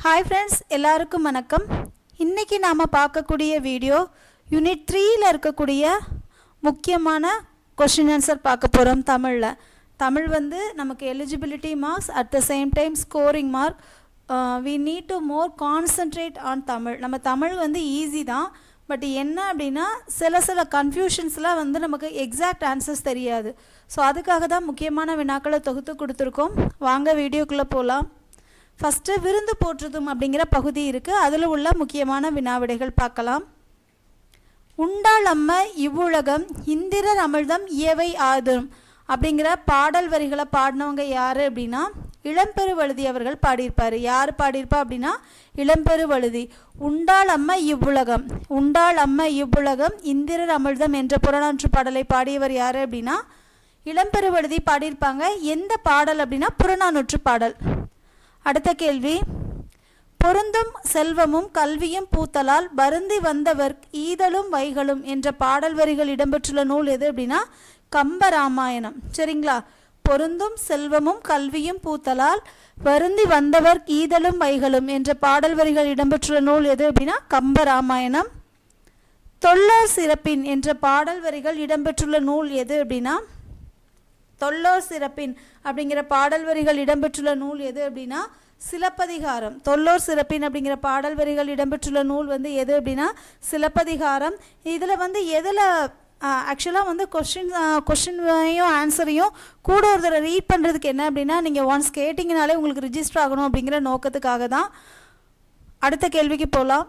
Hi friends, எல்லாருக்கும் வணக்கம். இன்றைக்கி நாம் பார்க்கக்கூடிய வீடியோ யூனிட் 3ல் இருக்கக்கூடிய முக்கியமான கொஷின் ஆன்சர் பார்க்க போகிறோம். தமிழ் வந்து நமக்கு eligibility marks, at the same time scoring mark. We need to more concentrate on Tamil. நம்ம தமிழ் வந்து ஈஸி தான், பட் என்ன அப்படின்னா சில கன்ஃபியூஷன்ஸ்லாம் வந்து நமக்கு எக்ஸாக்ட் ஆன்சர்ஸ் தெரியாது. ஸோ அதுக்காக தான் முக்கியமான வினாக்களை தொகுத்து கொடுத்துருக்கோம். வாங்க வீடியோக்குள்ளே போகலாம். ஃபஸ்ட்டு விருந்து போற்றுதும் அப்படிங்கிற பகுதி இருக்குது. அதில் உள்ள முக்கியமான வினாவிடைகள் பார்க்கலாம். உண்டாள் அம்ம இவ்வுலகம் இந்திரர் அமிழ்தம் இயவை ஆதும் அப்படிங்கிற பாடல் வரிகளை பாடினவங்க யார் அப்படின்னா இளம்பெருவழுதி அவர்கள் பாடியிருப்பார். யார் பாடியிருப்பா அப்படின்னா இளம்பெருவழுதி. உண்டாள் அம்ம இவ்வுலகம், உண்டாள் அம்ம இவ்வுலகம் இந்திரர் அமிழ்தம் என்ற புறநானூற்று பாடலை பாடியவர் யார் அப்படின்னா இளம்பெருவழுதி பாடியிருப்பாங்க. எந்த பாடல் அப்படின்னா புறநானூற்று பாடல். அடுத்த கேள்வி, பொருந்தும் செல்வமும் கல்வியும் பூத்தலால் வருந்தி வந்தவர் ஈதலும் வைகளும் என்ற பாடல் வரிகள் இடம்பெற்றுள்ள நூல் எது அப்படின்னா கம்பராமாயணம். சரிங்களா? பொருந்தும் செல்வமும் கல்வியும் பூத்தலால் வருந்தி வந்தவர் ஈதலும் வைகளும் என்ற பாடல் வரிகள் இடம்பெற்றுள்ள நூல் எது அப்படின்னா கம்பராமாயணம். தொல்லோர் சிறப்பின் என்ற பாடல் வரிகள் இடம்பெற்றுள்ள நூல் எது அப்படின்னா தொல்லோர் சிறப்பின் அப்படிங்கிற பாடல் வரிகள் இடம்பெற்றுள்ள நூல் எது அப்படின்னா சிலப்பதிகாரம். தொல்லோர் சிறப்பின் அப்படிங்கிற பாடல் வரிகள் இடம்பெற்றுள்ள நூல் வந்து எது அப்படின்னா சிலப்பதிகாரம். இதில் வந்து எதில் ஆக்சுவலாக வந்து கொஷினையும் ஆன்சரையும் கூட ஒரு தடவை ரீட் பண்ணுறதுக்கு என்ன அப்படின்னா நீங்கள் ஒன்ஸ் கேட்டிங்கனாலே உங்களுக்கு ரிஜிஸ்டர் ஆகணும் அப்படிங்கிற நோக்கத்துக்காக தான். அடுத்த கேள்விக்கு போகலாம்.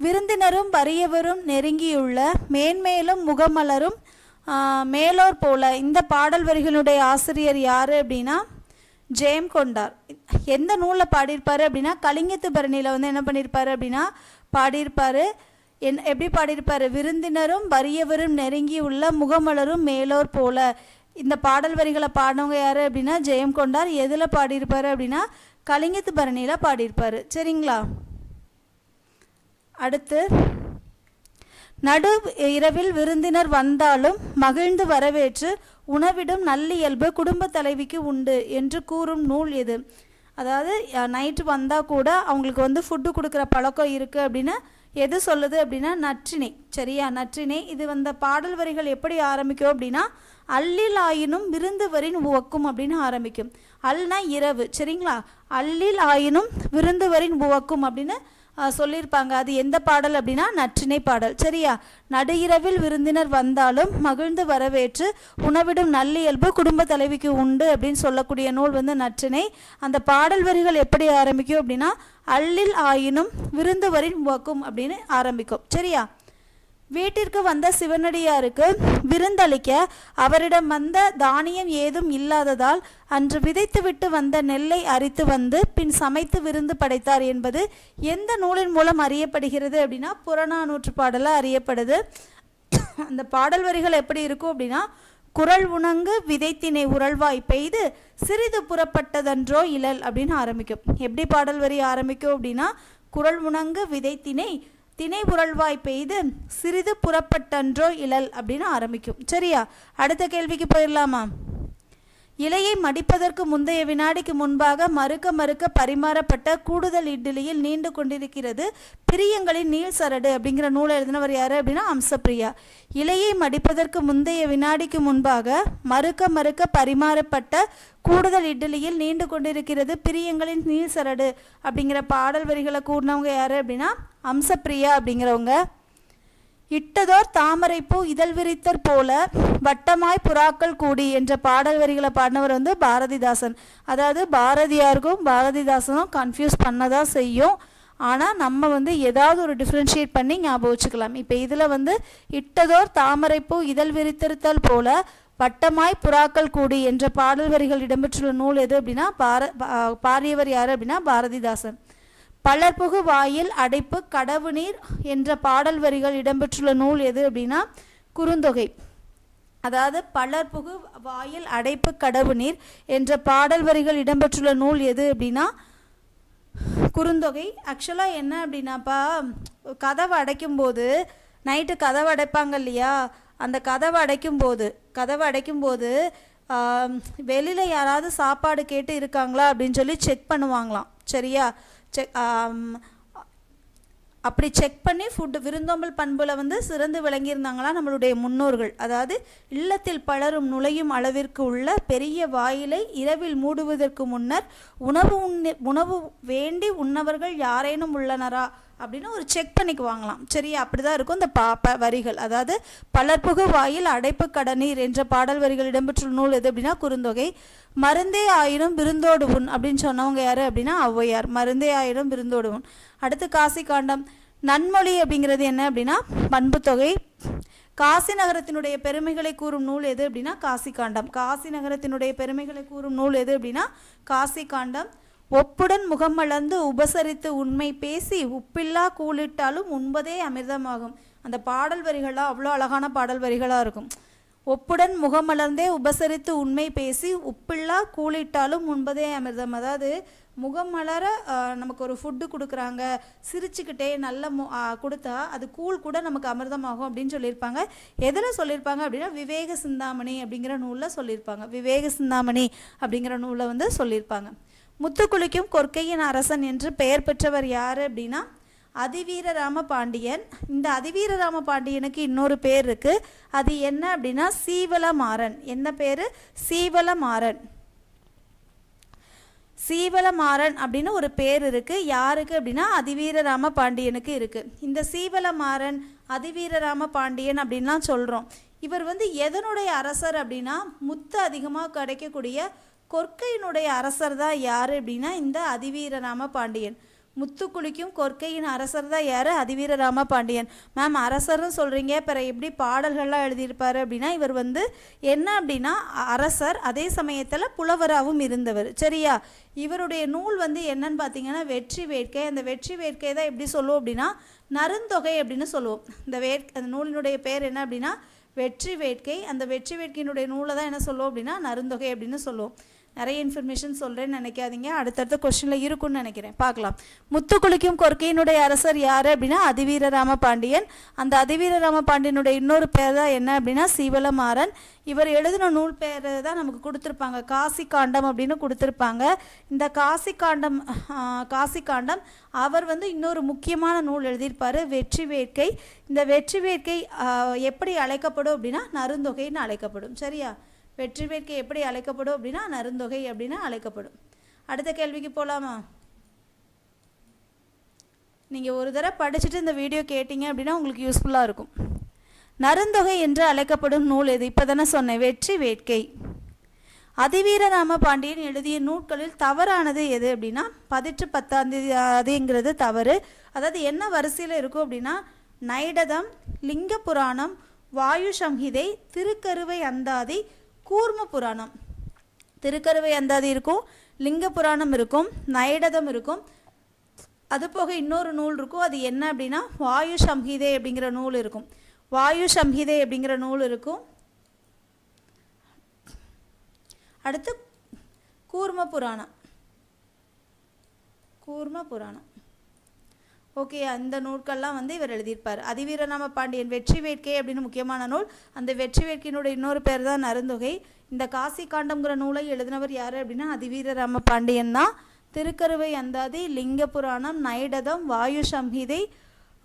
விருந்தினரும் வறியவரும் நெருங்கியுள்ள மேன்மேலும் முகமலரும் மேலோர் போல இந்த பாடல் வரிகளுடைய ஆசிரியர் யார் அப்படின்னா ஜெயம் கொண்டார். எந்த நூலில் பாடியிருப்பார் அப்படின்னா கலிங்கத்து பரணியில் வந்து என்ன பண்ணியிருப்பார் அப்படின்னா பாடியிருப்பார். எப்படி பாடியிருப்பார்? விருந்தினரும் வறியவரும் நெருங்கி உள்ள முகமலரும் மேலோர் போல. இந்த பாடல் வரிகளை பாடினவங்க யார் அப்படின்னா ஜெயம் கொண்டார். எதில் பாடியிருப்பார் அப்படின்னா கலிங்கத்து பரணியில் பாடியிருப்பார். சரிங்களா? அடுத்து, நடு இரவில் விருந்தினர் வந்தாலும் மகிழ்ந்து வரவேற்று உணவிடும் நல்லியல்பு குடும்ப தலைவிக்கு உண்டு என்று கூறும் நூல் எது? அதாவது நைட்டு வந்தால் கூட அவங்களுக்கு வந்து ஃபுட்டு கொடுக்குற பழக்கம் இருக்குது அப்படின்னு எது சொல்லுது அப்படின்னா நற்றிணை. சரியா? நற்றிணை. இது வந்த பாடல் வரிகள் எப்படி ஆரம்பிக்கும் அப்படின்னா அல்லில் ஆயினும் விருந்துவரின் உவக்கும் அப்படின்னு ஆரம்பிக்கும். அல்னா இரவு. சரிங்களா? அல்லில் ஆயினும் விருந்துவரின் உவக்கும் அப்படின்னு சொல்லியிருப்பாங்க. அது எந்த பாடல் அப்படின்னா நற்றிணை பாடல். சரியா? நடு இரவில் விருந்தினர் வந்தாலும் மகிழ்ந்து வரவேற்று உணவிடும் நல்லியல்பு குடும்ப தலைவிக்கு உண்டு அப்படின்னு சொல்லக்கூடிய நூல் வந்து நற்றிணை. அந்த பாடல் வரிகள் எப்படி ஆரம்பிக்கும் அப்படின்னா அல்லில் ஆயினும் விருந்துவரின் உவக்கும் அப்படின்னு ஆரம்பிக்கும். சரியா? வீட்டிற்கு வந்த சிவனடியாருக்கு விருந்தளிக்க அவரிடம் வந்த தானியம் ஏதும் இல்லாததால் அன்று விதைத்துவிட்டு வந்த நெல்லை அரித்து வந்து பின் சமைத்து விருந்து படைத்தார் என்பது எந்த நூலின் மூலம் அறியப்படுகிறது அப்படின்னா புறநானூற்று பாடலாக அறியப்படுது. அந்த பாடல் வரிகள் எப்படி இருக்கும் அப்படின்னா குறள் உணங்கு விதைத்தினை உரள்வாய் பெய்து சிறிது புறப்பட்டதன்றோ இழல் அப்படின்னு ஆரம்பிக்கும். எப்படி பாடல் வரி ஆரம்பிக்கும் அப்படின்னா குறள் உணங்கு விதைத்தினை தினை உரள்வாய் பெய்து சிறிது புறப்பட்டன்றோ இழல் அப்படின்னு ஆரம்பிக்கும். சரியா? அடுத்த கேள்விக்கு போயிடலாமா? இலையை மடிப்பதற்கு முந்தைய வினாடிக்கு முன்பாக மறுக்க பரிமாறப்பட்ட கூடுதல் இட்லியில் நீண்டு கொண்டிருக்கிறது பிரியங்களின் நீள் சரடு அப்படிங்கிற நூலை எழுதினவர் யார் அப்படின்னா அம்சப்பிரியா. இலையை மடிப்பதற்கு முந்தைய வினாடிக்கு முன்பாக மறுக்க பரிமாறப்பட்ட கூடுதல் இட்லியில் நீண்டு கொண்டிருக்கிறது பிரியங்களின் நீள் சரடு அப்படிங்கிற பாடல் வரிகளை கூறினவங்க யார் அப்படின்னா அம்சப்பிரியா அப்படிங்கிறவங்க. இட்டதோர் தாமரைப்பூ இதழ் விரித்தற் போல வட்டமாய் புறாக்கள் கூடி என்ற பாடல் வரிகளை பாடினவர் வந்து பாரதிதாசன். அதாவது பாரதியாருக்கும் பாரதிதாசனும் கன்ஃபியூஸ் பண்ணதான் செய்யும். ஆனால் நம்ம வந்து ஏதாவது ஒரு டிஃப்ரென்ஷியேட் பண்ணி ஞாபகம் வச்சுக்கலாம். இப்போ இதில் வந்து இட்டதோர் தாமரைப்பூ இதழ் விரித்திருத்தல் போல வட்டமாய் புறாக்கள் கூடி என்ற பாடல் வரிகள் இடம்பெற்றுள்ள நூல் எது அப்படின்னா பாடியவர் யார் அப்படின்னா பாரதிதாசன். பலர்புகு வாயில் அடைப்பு கடவு நீர் என்ற பாடல் வரிகள் இடம்பெற்றுள்ள நூல் எது அப்படின்னா குறுந்தொகை. அதாவது பலர்புகு வாயில் அடைப்பு கடவு நீர் என்ற பாடல் வரிகள் இடம்பெற்றுள்ள நூல் எது அப்படின்னா குறுந்தொகை. ஆக்சுவலாக என்ன அப்படின்னாப்பா கதவை அடைக்கும்போது நைட்டு கதவை அடைப்பாங்க இல்லையா, அந்த கதவை அடைக்கும்போது வெளியில் யாராவது சாப்பாடு கேட்டு இருக்காங்களா அப்படின்னு சொல்லி செக் பண்ணுவாங்களாம். சரியா? அப்படி செக் பண்ணி ஃபுட்டு விருந்தோம்பல் பண்பில் வந்து சிறந்து விளங்கியிருந்தாங்களா நம்மளுடைய முன்னோர்கள். அதாவது இல்லத்தில் பலரும் நுழையும் அளவிற்கு உள்ள பெரிய வாயிலை இரவில் மூடுவதற்கு முன்னர் உணவு வேண்டி உண்ணவர்கள் யாரேனும் உள்ளனரா அப்படின்னு ஒரு செக் பண்ணிக்குவாங்களாம். சரியா, அப்படிதான் இருக்கும் இந்த வரிகள். அதாவது பலர்புகு வாயில் அடைப்பு கடநீர் என்ற பாடல் வரிகள் இடம்பெற்றுள்ள நூல் எது அப்படின்னா குறுந்தொகை. மருந்தே ஆயினும் விருந்தோடு உண் அப்படின்னு சொன்னவங்க யாரு அப்படின்னா ஔவையார். மருந்தே ஆயினும் விருந்தோடு உண். அடுத்து காசி காண்டம். நன்மொழி அப்படிங்கிறது என்ன அப்படின்னா பண்பு தொகை. காசி நகரத்தினுடைய பெருமைகளை கூறும் நூல் எது அப்படின்னா காசி காண்டம். காசி நகரத்தினுடைய பெருமைகளை கூறும் நூல் எது அப்படின்னா காசி காண்டம். ஒப்புடன் முகம் மலர்ந்து உபசரித்து உண்மை பேசி உப்பில்லா கூலிட்டாலும் உண்பதே அமிர்தமாகும். அந்த பாடல் வரிகளாக அவ்வளோ அழகான பாடல் வரிகளாக இருக்கும். ஒப்புடன் முகமலர்ந்தே உபசரித்து உண்மை பேசி உப்பில்லா கூலிட்டாலும் உண்பதே அமிர்தம். அதாவது முகம் மலர நமக்கு ஒரு ஃபுட்டு கொடுக்குறாங்க, சிரிச்சுக்கிட்டே நல்ல கொடுத்தா அது கூழ் கூட நமக்கு அமிர்தமாகும் அப்படின்னு சொல்லியிருப்பாங்க. எதில் சொல்லியிருப்பாங்க அப்படின்னா விவேக சிந்தாமணி அப்படிங்கிற நூலில் சொல்லியிருப்பாங்க. விவேக சிந்தாமணி அப்படிங்கிற நூலில் வந்து சொல்லியிருப்பாங்க. முத்துக்குளிக்கும் கொற்கையின் அரசன் என்று பெயர் பெற்றவர் யார் அப்படின்னா அதிவீரராம பாண்டியன். இந்த அதிவீரராம பாண்டியனுக்கு இன்னொரு பேர் இருக்குது. அது என்ன அப்படின்னா சீவலமாறன். என்ன பேர்? சீவலமாறன். சீவலமாறன் அப்படின்னு ஒரு பேர் இருக்குது. யாருக்கு அப்படின்னா அதிவீரராம பாண்டியனுக்கு இருக்குது. இந்த சீவலமாறன் அதிவீரராம பாண்டியன் அப்படின்லாம் சொல்கிறோம். இவர் வந்து எதனுடைய அரசர் அப்படின்னா முத்து அதிகமாக கிடைக்கக்கூடிய கொற்கையினுடைய அரசர் தான் யார் அப்படின்னா இந்த அதிவீரராம பாண்டியன். முத்துக்குளிக்கும் கொற்கையின் அரசர் தான் யார்? அதிவீரராம பாண்டியன். மேம் அரசர்னு சொல்கிறீங்க, பிற எப்படி பாடல்கள்லாம் எழுதியிருப்பார் அப்படின்னா இவர் வந்து என்ன அப்படின்னா அரசர், அதே சமயத்தில் புலவராகவும் இருந்தவர். சரியா, இவருடைய நூல் வந்து என்னன்னு பார்த்தீங்கன்னா வெற்றி வேட்கை. அந்த வெற்றி வேட்கை தான் எப்படி சொல்லுவோம் அப்படின்னா நருந்தொகை அப்படின்னு சொல்லுவோம். அந்த நூலினுடைய பேர் என்ன அப்படின்னா வெற்றி வேட்கை. அந்த வெற்றி வேட்கையினுடைய நூலை தான் என்ன சொல்லுவோம் அப்படின்னா நருந்தொகை அப்படின்னு சொல்லுவோம். நிறைய இன்ஃபர்மேஷன் சொல்கிறேன்னு நினைக்காதீங்க, அடுத்தடுத்த கொஸ்டினில் இருக்குன்னு நினைக்கிறேன், பார்க்கலாம். முத்துக்குளிக்கும் கொற்கையினுடைய அரசர் யார் அப்படின்னா அதிவீரராம பாண்டியன். அந்த அதிவீரராம பாண்டியனுடைய இன்னொரு பேர் தான் என்ன அப்படின்னா சீவலமாறன். இவர் எழுதின நூல் பேர் தான் நமக்கு கொடுத்துருப்பாங்க, காசி காண்டம் அப்படின்னு கொடுத்துருப்பாங்க. இந்த காசி காண்டம் அவர் வந்து இன்னொரு முக்கியமான நூல் எழுதியிருப்பார், வெற்றி வேட்கை. இந்த வெற்றி வேட்கை எப்படி அழைக்கப்படும் அப்படின்னா நருந்தொகைன்னு அழைக்கப்படும். சரியா, வெற்றி வேட்கை எப்படி அழைக்கப்படும் அப்படின்னா நருந்தொகை அப்படின்னு அழைக்கப்படும். அடுத்த கேள்விக்கு போகலாமா? நீங்கள் ஒரு தடவை படிச்சுட்டு இந்த வீடியோ கேட்டிங்க அப்படின்னா உங்களுக்கு யூஸ்ஃபுல்லாக இருக்கும். நருந்தொகை என்று அழைக்கப்படும் நூல் எது? இப்போ தானே சொன்னேன், வெற்றி வேட்கை. அதிவீரராம பாண்டியன் எழுதிய நூல்களில் தவறானது எது அப்படின்னா 18 தவறு. அதாவது என்ன வரிசையில் இருக்கும் அப்படின்னா நைடதம், லிங்க புராணம், வாயு சம்ஹிதை, திருக்கருவை அந்தாதி, கூர்ம புராணம். திருக்கருவை அந்தாதி இருக்கும், லிங்க புராணம் இருக்கும், நைடதம் இருக்கும், அது போக இன்னொரு நூல் இருக்கும். அது என்ன அப்படின்னா வாயு சம்ஹிதை அப்படிங்கிற நூல் இருக்கும். வாயு சம்ஹிதை அப்படிங்கிற நூல் இருக்கும். அடுத்து கூர்ம புராணம். ஓகே, அந்த நூல்கள்லாம் வந்து இவர் எழுதியிருப்பார். அதிவீரராம பாண்டியன் வெற்றி வேட்கை அப்படின்னு முக்கியமான நூல். அந்த வெற்றி வேட்கையினுடைய இன்னொரு பேர் தான் நருந்தொகை. இந்த காசி காண்டம்ங்கிற நூலை எழுதினவர் யார் அப்படின்னா அதிவீரராம பாண்டியன் தான். திருக்கருவை அந்தாதி, லிங்க புராணம், நைடதம், வாயு சம்ஹிதை,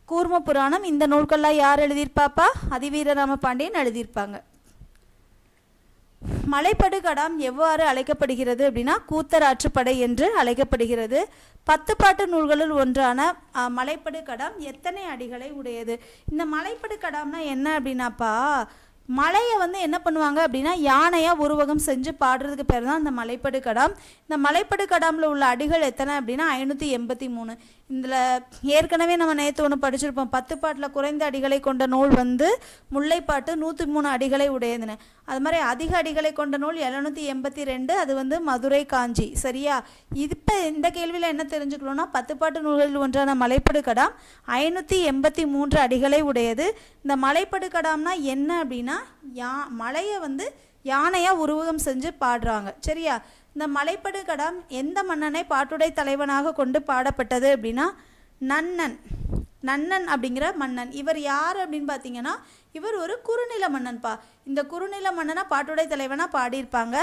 கூர்ம புராணம், இந்த நூல்கள்லாம் யார் எழுதியிருப்பாப்பா? அதிவீரராம பாண்டியன் எழுதியிருப்பாங்க. மலைப்படுகடாம் எவ்வாறு அழைக்கப்படுகிறது அப்படின்னா கூத்தராற்றுப்படை என்று அழைக்கப்படுகிறது. 10 பாட்டு நூல்களில் ஒன்றான மலைப்படுகடாம் எத்தனை அடிகளை உடையது? இந்த மலைப்படுகடாம்னா என்ன அப்படின்னாப்பா மலையை வந்து என்ன பண்ணுவாங்க அப்படின்னா யானையாக உருவகம் செஞ்சு பாடுறதுக்கு பேர் தான் இந்த மலைப்படுகடாம். இந்த மலைப்படுகடாமில் உள்ள அடிகள் எத்தனை அப்படின்னா 583. இதில் ஏற்கனவே நம்ம நேற்று ஒன்று படிச்சிருப்போம், 10 பாட்டில் குறைந்த அடிகளை கொண்ட நூல் வந்து முல்லைப்பாட்டு 103 அடிகளை உடையதுன்னு. அது மாதிரி அதிக அடிகளை கொண்ட நூல் 782, அது வந்து மதுரை காஞ்சி. சரியா, இப்போ இந்த கேள்வியில் என்ன தெரிஞ்சுக்கணும்னா 10 பாட்டு நூல்களில் ஒன்றான மலைப்படுகடாம் 583 அடிகளை உடையது. இந்த மலைப்படுகடாம்னா என்ன அப்படின்னா மலையை வந்து யானையாக உருவகம் செஞ்சு பாடுறாங்க. சரியா, இந்த மலைப்படுகடாம் எந்த மன்னனை பாட்டுடை தலைவனாக கொண்டு பாடப்பட்டது அப்படின்னா நன்னன். நன்னன் அப்படிங்கிற மன்னன். இவர் யார் அப்படின்னு பார்த்தீங்கன்னா இவர் ஒரு குறுநில மன்னன்ப்பா. இந்த குறுநில மன்னனா பாட்டுடை தலைவனாக பாடியிருப்பாங்க.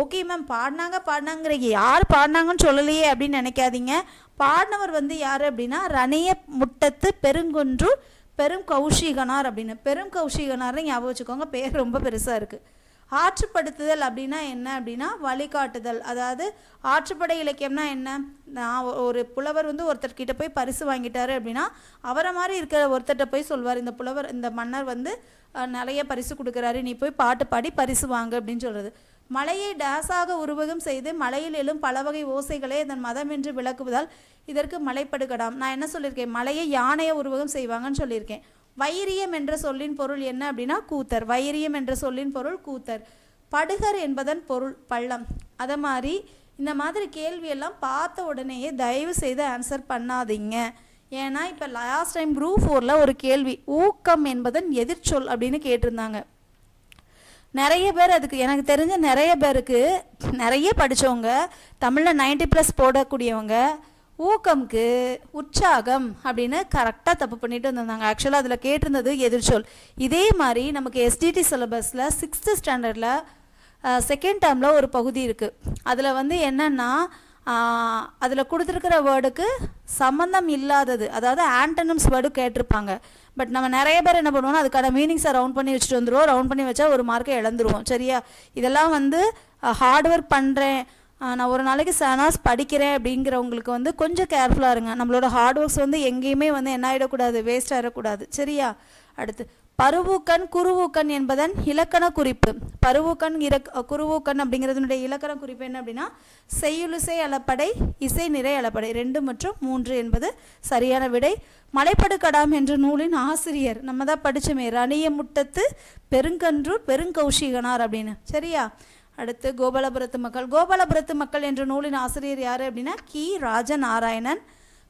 ஓகே மேம், பாடினாங்கிற யார் பாடினாங்கன்னு சொல்லலையே அப்படின்னு நினைக்காதீங்க. பாடினவர் வந்து யார் அப்படின்னா ரணிய முட்டத்து பெருங்கொன்று பெரும் கௌஷிகனார் அப்படின்னு. பெரும் கௌஷிகனார்னு ஞாபகம் வச்சுக்கோங்க, பேர் ரொம்ப பெருசாக இருக்குது. ஆற்றுப்படுத்துதல் அப்படின்னா என்ன அப்படின்னா வழிகாட்டுதல். அதாவது ஆற்றுப்படை இலக்கியம்னா என்ன, நான் ஒரு புலவர் வந்து ஒருத்தர்கிட்ட போய் பரிசு வாங்கிட்டாரு அப்படின்னா அவரை மாதிரி இருக்கிற ஒருத்தர்கிட்ட போய் சொல்வார், இந்த புலவர் இந்த மன்னர் வந்து நிறைய பரிசு கொடுக்குறாரு, நீ போய் பாட்டு பாடி பரிசு வாங்க அப்படின்னு சொல்கிறது. மலையை டேஸாக உருவகம் செய்து மலையில் எழும் பல வகை ஓசைகளே அதன் மதம் என்று விளக்குவதால் இதற்கு மலைப்படுகடாம். நான் என்ன சொல்லியிருக்கேன், மலையை யானையை உருவகம் செய்வாங்கன்னு சொல்லியிருக்கேன். வைரியம் என்ற சொல்லின் பொருள் என்ன அப்படின்னா கூத்தர். வைரியம் என்ற சொல்லின் பொருள் கூத்தர். படுகர் என்பதன் பொருள் பள்ளம். அதை மாதிரி இந்த மாதிரி கேள்வியெல்லாம் பார்த்த உடனேயே தயவு செய்து ஆன்சர் பண்ணாதீங்க. ஏன்னா இப்போ லாஸ்ட் டைம் குரூப் 4ல் ஒரு கேள்வி ஊக்கம் என்பதன் எதிர்ச்சொல் அப்படின்னு கேட்டிருந்தாங்க. நிறைய பேர் அதுக்கு எனக்கு தெரிஞ்ச நிறைய பேருக்கு நிறைய படித்தவங்க தமிழில் 90+ போடக்கூடியவங்க ஊக்கம்க்கு உற்சாகம் அப்படின்னு கரெக்டாக தப்பு பண்ணிட்டு வந்திருந்தாங்க. ஆக்சுவலாக அதில் கேட்டிருந்தது எதிர்ச்சொல். இதே மாதிரி நமக்கு எஸ்டிடி சிலபஸில் 6th ஸ்டாண்டர்டில் செகண்ட் டேர்மில் ஒரு பகுதி இருக்குது. அதில் வந்து என்னென்னா அதில் கொடுத்துருக்கிற வேர்டுக்கு சம்மந்தம் இல்லாதது, அதாவது ஆண்டனிம்ஸ் வேர்டு கேட்டிருப்பாங்க. பட் நம்ம நிறைய பேர் என்ன பண்ணுவோம்னா அதுக்கான மீனிங்ஸை ரவுண்ட் பண்ணி வச்சுட்டு வந்துடுவோம். ரவுண்ட் பண்ணி வச்சா ஒரு மார்க்கை இழந்துருவோம். சரியா, இதெல்லாம் வந்து ஹார்ட் ஒர்க் பண்ணுறேன், நான் ஒரு நாளைக்கு 7 hours படிக்கிறேன் அப்படிங்கிறவங்களுக்கு வந்து கொஞ்சம் கேர்ஃபுல்லாக இருங்க. நம்மளோட ஹார்ட் ஒர்க்ஸ் வந்து எங்கேயுமே வந்து என்ன ஆகிடக்கூடாது, வேஸ்ட் ஆகிடக்கூடாது. சரியா, அடுத்து பருவூக்கண் குருவூக்கண் என்பதன் இலக்கண குறிப்பு. பருவூக்கண் குருவூக்கண் அப்படிங்கிறதுனுடைய இலக்கண குறிப்பு என்ன அப்படின்னா செய்யுளிசை அளப்படை இசை நிறை அளப்படை 2 மற்றும் 3 என்பது சரியான விடை. மலைப்படுகடாம் என்ற நூலின் ஆசிரியர் நம்ம தான் படித்தோமே, ரணிய முட்டத்து பெருங்கன்றூர் பெருங்கௌஷிகனார் அப்படின்னு. சரியா, அடுத்து கோபாலபுரத்து மக்கள். கோபாலபுரத்து மக்கள் என்ற நூலின் ஆசிரியர் யார் அப்படின்னா கி ராஜநாராயணன்.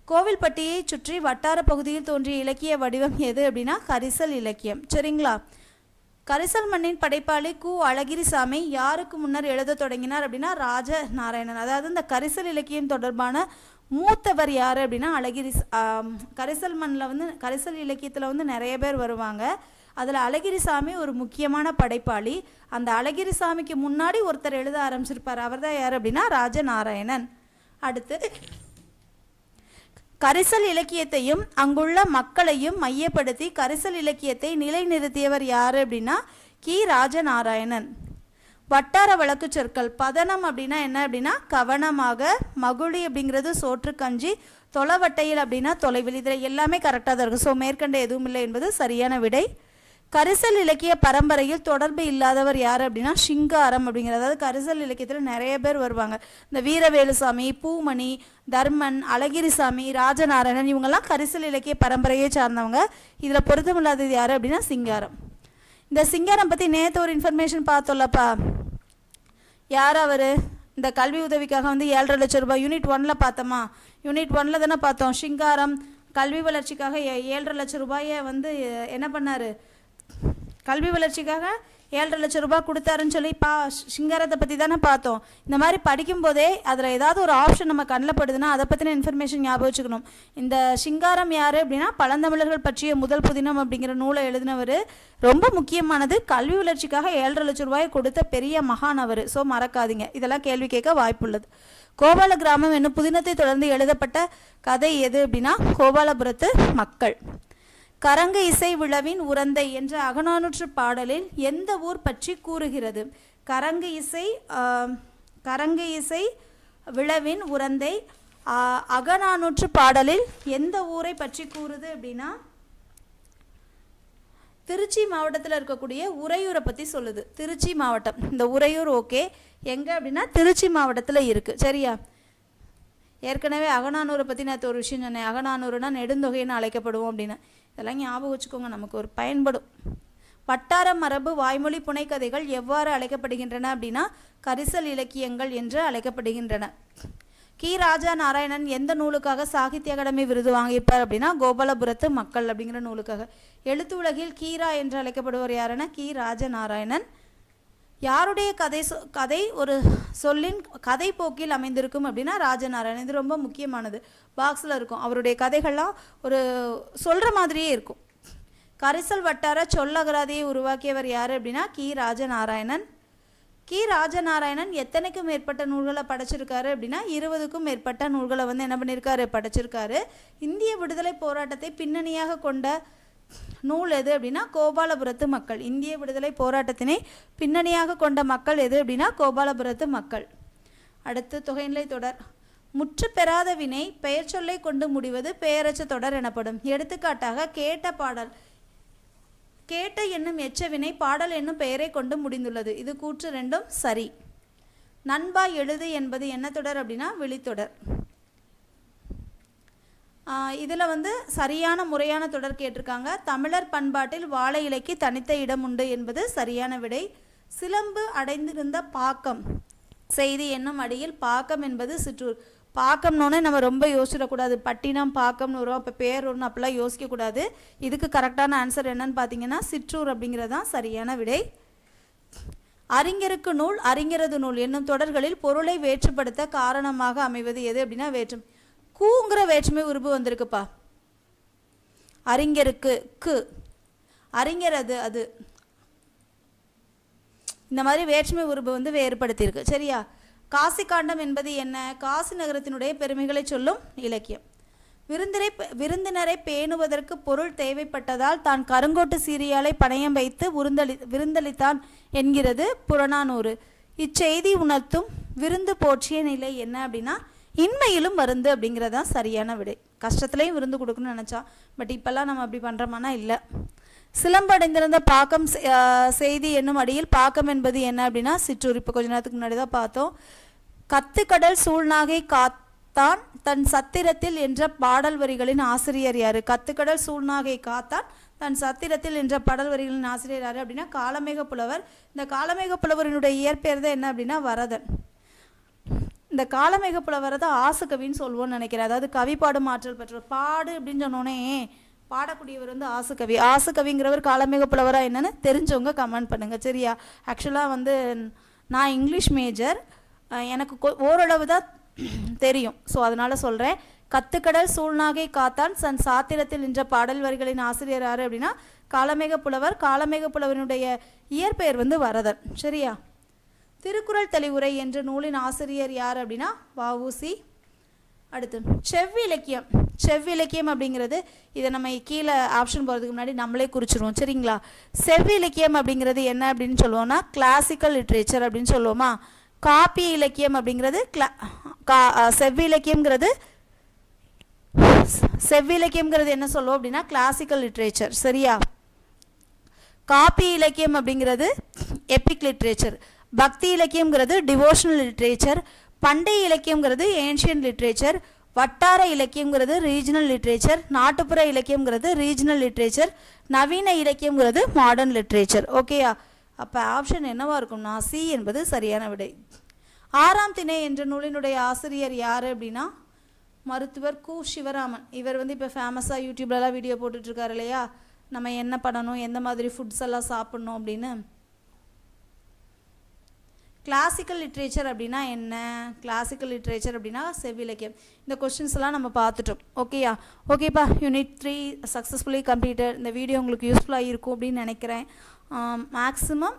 கோவில்பட்டியை சுற்றி வட்டார பகுதியில் தோன்றிய இலக்கிய வடிவம் எது அப்படின்னா கரிசல் இலக்கியம். சரிங்களா, கரிசல் மண்ணின் படைப்பாளி கு அழகிரிசாமி யாருக்கு முன்னர் எழுத தொடங்கினார் அப்படின்னா ராஜநாராயணன். அதாவது இந்த கரிசல் இலக்கியம் தொடர்பான மூத்தவர் யார் அப்படின்னா கரிசல் மண்ணில் வந்து கரிசல் இலக்கியத்தில் வந்து நிறைய பேர் வருவாங்க. அதில் அழகிரிசாமி ஒரு முக்கியமான படைப்பாளி. அந்த அழகிரிசாமிக்கு முன்னாடி ஒருத்தர் எழுத ஆரம்பிச்சிருப்பார், அவர் தான் யார் அப்படின்னா ராஜநாராயணன். அடுத்து கரிசல் இலக்கியத்தையும் அங்குள்ள மக்களையும் மையப்படுத்தி கரிசல் இலக்கியத்தை நிலைநிறுத்தியவர் யார் அப்படின்னா கி ராஜநாராயணன். வட்டார வழக்கு சொற்கள். பதனம் அப்படின்னா என்ன அப்படின்னா கவனமாக, மகுழி அப்படிங்கிறது சோற்று கஞ்சி, தொலைவட்டையில் அப்படின்னா தொலைவில். இதில் எல்லாமே கரெக்டாக தான் இருக்கும். ஸோ மேற்கண்ட எதுவும் இல்லை என்பது சரியான விடை. கரிசல் இலக்கிய பரம்பரையில் தொடர்பு இல்லாதவர் யார் அப்படின்னா சிங்காரம் அப்படிங்கிறது. அதாவது கரிசல் இலக்கியத்தில் நிறைய பேர் வருவாங்க. இந்த வீரவேலுசாமி, பூமணி, தர்மன், அழகிரிசாமி, ராஜநாராயணன் இவங்கெல்லாம் கரிசல் இலக்கிய பரம்பரையை சார்ந்தவங்க. இதில் பொருத்தமில்லாதது யார் அப்படின்னா சிங்காரம். இந்த சிங்காரம் பற்றி நேற்று ஒரு இன்ஃபர்மேஷன் பார்த்தோம்லப்பா, யார் அவர்? இந்த கல்வி உதவிக்காக வந்து 7.5 லட்சம் ரூபாய் யூனிட் 1ல் பார்த்தோமா? யூனிட் 1ல் தானே பார்த்தோம். சிங்காரம் கல்வி வளர்ச்சிக்காக 7.5 லட்சம் ரூபாயை வந்து என்ன பண்ணார், கல்வி வளர்ச்சிக்காக 7.5 லட்சம் ரூபாய் கொடுத்தாருன்னு சொல்லி சிங்காரத்தை பற்றி தானே பார்த்தோம். இந்த மாதிரி படிக்கும்போதே அதில் ஏதாவது ஒரு ஆப்ஷன் நம்ம கண்ணில் படுதுன்னா அதை பற்றின இன்ஃபர்மேஷன் ஞாபகம் வச்சுக்கணும். இந்த சிங்காரம் யார் அப்படின்னா பழந்தமிழர்கள் பற்றிய முதல் புதினம் அப்படிங்கிற நூலை எழுதினவர். ரொம்ப முக்கியமானது, கல்வி வளர்ச்சிக்காக 7.5 லட்சம் ரூபாயை கொடுத்த பெரிய மகான் அவர். ஸோ மறக்காதீங்க, இதெல்லாம் கேள்வி கேட்க வாய்ப்புள்ளது. கோபால கிராமம் என்னும் புதினத்தை தொடர்ந்து எழுதப்பட்ட கதை எது அப்படின்னா கோபாலபுரத்து மக்கள். கரங்கு இசை விழவின் உரந்தை என்ற அகநானூற்று பாடலில் எந்த ஊர் பற்றி கூறுகிறது? கரங்கு இசை விழவின் உரந்தை அகநானூற்று பாடலில் எந்த ஊரை பற்றி கூறுது அப்படின்னா திருச்சி மாவட்டத்தில் இருக்கக்கூடிய உறையூரை பற்றி சொல்லுது. திருச்சி மாவட்டம், இந்த உறையூர் ஓகே, எங்கே அப்படின்னா திருச்சி மாவட்டத்தில் இருக்குது. சரியா, ஏற்கனவே அகநானூரை பற்றி நான் ஒரு விஷயம் சொன்னேன். அகநானூறுனா நெடுந்தொகைன்னு அழைக்கப்படுவோம் அப்படின்னு. இதெல்லாம் ஞாபகம் வச்சுக்கோங்க, நமக்கு ஒரு பயன்படும். வட்டார மரபு வாய்மொழி புனைக்கதைகள் எவ்வாறு அழைக்கப்படுகின்றன அப்படின்னா கரிசல் இலக்கியங்கள் என்று அழைக்கப்படுகின்றன. கி ராஜநாராயணன் எந்த நூலுக்காக சாகித்ய அகாடமி விருது வாங்கியிருப்பார் அப்படின்னா கோபாலபுரத்து மக்கள் அப்படிங்கிற நூலுக்காக. எழுத்து உலகில் கீரா என்று அழைக்கப்படுவர் யாருன்னா கி ராஜநாராயணன். யாருடைய கதை ஒரு சொல்லின் கதை போக்கில் அமைந்திருக்கும் அப்படின்னா ராஜநாராயணன். இது ரொம்ப முக்கியமானது, பாக்ஸில் இருக்கும். அவருடைய கதைகள்லாம் ஒரு சொல்கிற மாதிரியே இருக்கும். கரிசல் வட்டார சொல்லகராதியை உருவாக்கியவர் யார் அப்படின்னா கி ராஜநாராயணன். கி ராஜநாராயணன் எத்தனைக்கும் மேற்பட்ட நூல்களை படைச்சிருக்காரு அப்படின்னா 20க்கும் மேற்பட்ட நூல்களை வந்து என்ன பண்ணியிருக்காரு, படைச்சிருக்காரு. இந்திய விடுதலை போராட்டத்தை பின்னணியாக கொண்ட நூல் எது அப்படின்னா கோபாலபுரத்து மக்கள். இந்திய விடுதலை போராட்டத்தினை பின்னணியாக கொண்ட மக்கள் எது அப்படின்னா கோபாலபுரத்து மக்கள். அடுத்து தொகைநிலை தொடர். முற்று பெறாத வினை பெயர் சொல்லை கொண்டு முடிவது பெயரச்ச தொடர் எனப்படும். எடுத்துக்காட்டாக கேட்ட பாடல், கேட்ட என்னும் எச்ச வினை பாடல் என்னும் பெயரை கொண்டு முடிந்துள்ளது. இது கூற்று ரெண்டும் சரி. நண்பா எழுது என்பது என்ன தொடர் அப்படின்னா விழித்தொடர். இதில் வந்து சரியான முறையான தொடர் கேட்டிருக்காங்க. தமிழர் பண்பாட்டில் வாழை இலைக்கு தனித்த இடம் உண்டு என்பது சரியான விடை. சிலம்பு அடைந்திருந்த பாக்கம் செய்தி என்னும் அடியில் பாக்கம் என்பது சிற்றூர். பாக்கம்னோன்னே நம்ம ரொம்ப யோசிச்சிடக்கூடாது, பட்டினம் பாக்கம்னு வரும், அப்போ பேர் ஒன்று அப்படிலாம் யோசிக்கக்கூடாது. இதுக்கு கரெக்டான ஆன்சர் என்னன்னு பார்த்தீங்கன்னா சிற்றூர் அப்படிங்கிறது தான் சரியான விடை. அறிஞருக்கு நூல் அறிஞரது நூல் என்னும் தொடர்களில் பொருளை வேற்றுப்படுத்த காரணமாக அமைவது எது அப்படின்னா வேற்றுமை. கூங்கிற வேற்றுமை உருபு வந்திருக்குப்பா. அறிஞருக்கு கு, அறிஞரது அது, இந்த மாதிரி வேற்றுமை உருபு வந்து வேறுபடுத்தியிருக்கு. சரியா? காசி காண்டம் என்பது என்ன? காசி நகரத்தினுடைய பெருமைகளை சொல்லும் இலக்கியம். விருந்தினரை பேணுவதற்கு பொருள் தேவைப்பட்டதால் தான் கருங்கோட்டு சீரியாலை பணயம் வைத்து விருந்தளித்தான் என்கிறது புறநானூறு. இச்செய்தி உணர்த்தும் விருந்து போற்றிய நிலை என்ன அப்படின்னா இன்மையிலும் மருந்து அப்படிங்கிறதான் சரியான விடை. கஷ்டத்துலேயும் விருந்து கொடுக்கணும்னு நினச்சா, பட் இப்போல்லாம் நம்ம அப்படி பண்ணுறோமானா இல்லை. சிலம்படைந்திருந்த பாக்கம் செய்தி என்னும் அடியில் பாக்கம் என்பது என்ன அப்படின்னா சிற்றூர். இப்போ கொஞ்ச நேரத்துக்கு முன்னாடி தான் பார்த்தோம். கத்துக்கடல் சூழ்நாகை காத்தான் தன் சத்திரத்தில் என்ற பாடல் வரிகளின் ஆசிரியர் யாரு? கத்துக்கடல் சூழ்நாகை காத்தான் தன் சத்திரத்தில் என்ற பாடல் வரிகளின் ஆசிரியர் யாரு அப்படின்னா காலமேக புலவர். இந்த காலமேக புலவரினுடைய இயற்பெயர் தான் என்ன அப்படின்னா வரதன். இந்த காலமேக புலவரை தான் ஆசுகவின்னு சொல்லுவோன்னு நினைக்கிறேன். அதாவது கவி பாடும் ஆற்றல் பெற்றவர். பாடு அப்படின்னு சொன்னோன்னே பாடக்கூடியவர் வந்து ஆசுகவி. ஆசுகவிங்கிறவர் காலமேக புலவராக என்னன்னு தெரிஞ்சவங்க கமெண்ட் பண்ணுங்க. சரியா? ஆக்சுவலாக வந்து நான் இங்கிலீஷ் மேஜர், எனக்கு ஓரளவு தான் தெரியும். ஸோ அதனால சொல்கிறேன். கத்துக்கடல் சூழ்நாகை காத்தான் தன் சாத்திரத்தில் என்ற பாடல் வரிகளின் ஆசிரியர் யார் அப்படின்னா காலமேக புலவர். காலமேக புலவனுடைய இயற்பெயர் வந்து வரதன். சரியா? திருக்குறள் தெளிவுரை என்ற நூலின் ஆசிரியர் யார் அப்படின்னா வ.உ.சி. அடுத்து செவ்விலக்கியம். செவ்விலக்கியம் அப்படிங்கிறது, இதை நம்ம கீழே ஆப்ஷன் போகிறதுக்கு முன்னாடி நம்மளே குறிச்சிருவோம். சரிங்களா? செவ்விலக்கியம் அப்படிங்கிறது என்ன அப்படின்னு சொல்லுவோம்னா கிளாசிக்கல் லிட்ரேச்சர் அப்படின்னு சொல்லுவோமா. காப்பி இலக்கியம் அப்படிங்கிறது செவ்விலக்கியம்ங்கிறது என்ன சொல்லுவோம் அப்படின்னா கிளாசிக்கல் லிட்ரேச்சர். சரியா? காப்பி இலக்கியம் அப்படிங்கிறது எபிக் லிட்ரேச்சர். பக்தி இலக்கியம்ங்கிறது டிவோஷனல் லிட்ரேச்சர். பண்டைய இலக்கியம்ங்கிறது ஏன்ஷியன்ட் லிட்ரேச்சர். வட்டார இலக்கியம்ங்கிறது ரீஜனல் லிட்ரேச்சர். நாட்டுப்புற இலக்கியம்ங்கிறது ரீஜனல் லிட்ரேச்சர். நவீன இலக்கியம்ங்கிறது மாடர்ன் லிட்ரேச்சர். ஓகேயா? அப்போ ஆப்ஷன் என்னவா இருக்கும்னா சி என்பது சரியான விடை. ஆறாம் திணை என்ற நூலினுடைய ஆசிரியர் யார் அப்படின்னா மருத்துவர் கு. சிவராமன். இவர் வந்து இப்போ ஃபேமஸாக யூடியூப்லலாம் வீடியோ போட்டுட்ருக்காரு இல்லையா, நம்ம என்ன பண்ணணும், எந்த மாதிரி ஃபுட்ஸ் எல்லாம் சாப்பிட்ணும் அப்படின்னு. கிளாசிக்கல் லிட்ரேச்சர் அப்படின்னா என்ன? கிளாசிக்கல் லிட்ரேச்சர் அப்படின்னா செவ்விலக்கியம். இந்த கொஸ்டின்ஸ் எல்லாம் நம்ம பார்த்துட்டோம். ஓகேயா? ஓகேப்பா, யூனிட் 3 சக்ஸஸ்ஃபுல்லி கம்ப்ளீட்டட். இந்த வீடியோ உங்களுக்கு யூஸ்ஃபுல்லாக இருக்கும் அப்படின்னு நினைக்கிறேன். மேக்ஸிமம்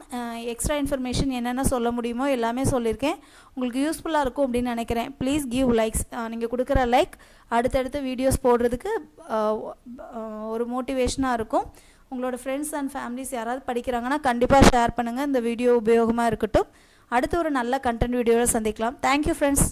எக்ஸ்ட்ரா இன்ஃபர்மேஷன் என்னென்ன சொல்ல முடியுமோ எல்லாமே சொல்லியிருக்கேன். உங்களுக்கு யூஸ்ஃபுல்லாக இருக்கும் அப்படின்னு நினைக்கிறேன். Please give likes. நீங்கள் கொடுக்குற லைக் அடுத்தடுத்து வீடியோஸ் போடுறதுக்கு ஒரு மோட்டிவேஷனாக இருக்கும். உங்களோட ஃப்ரெண்ட்ஸ் அண்ட் ஃபேமிலிஸ் யாராவது படிக்கிறாங்கன்னா கண்டிப்பாக ஷேர் பண்ணுங்கள். இந்த வீடியோ உபயோகமாக இருக்கட்டும். அடுத்து ஒரு நல்ல கண்டென்ட் வீடியோவில் சந்திக்கலாம். Thank you friends.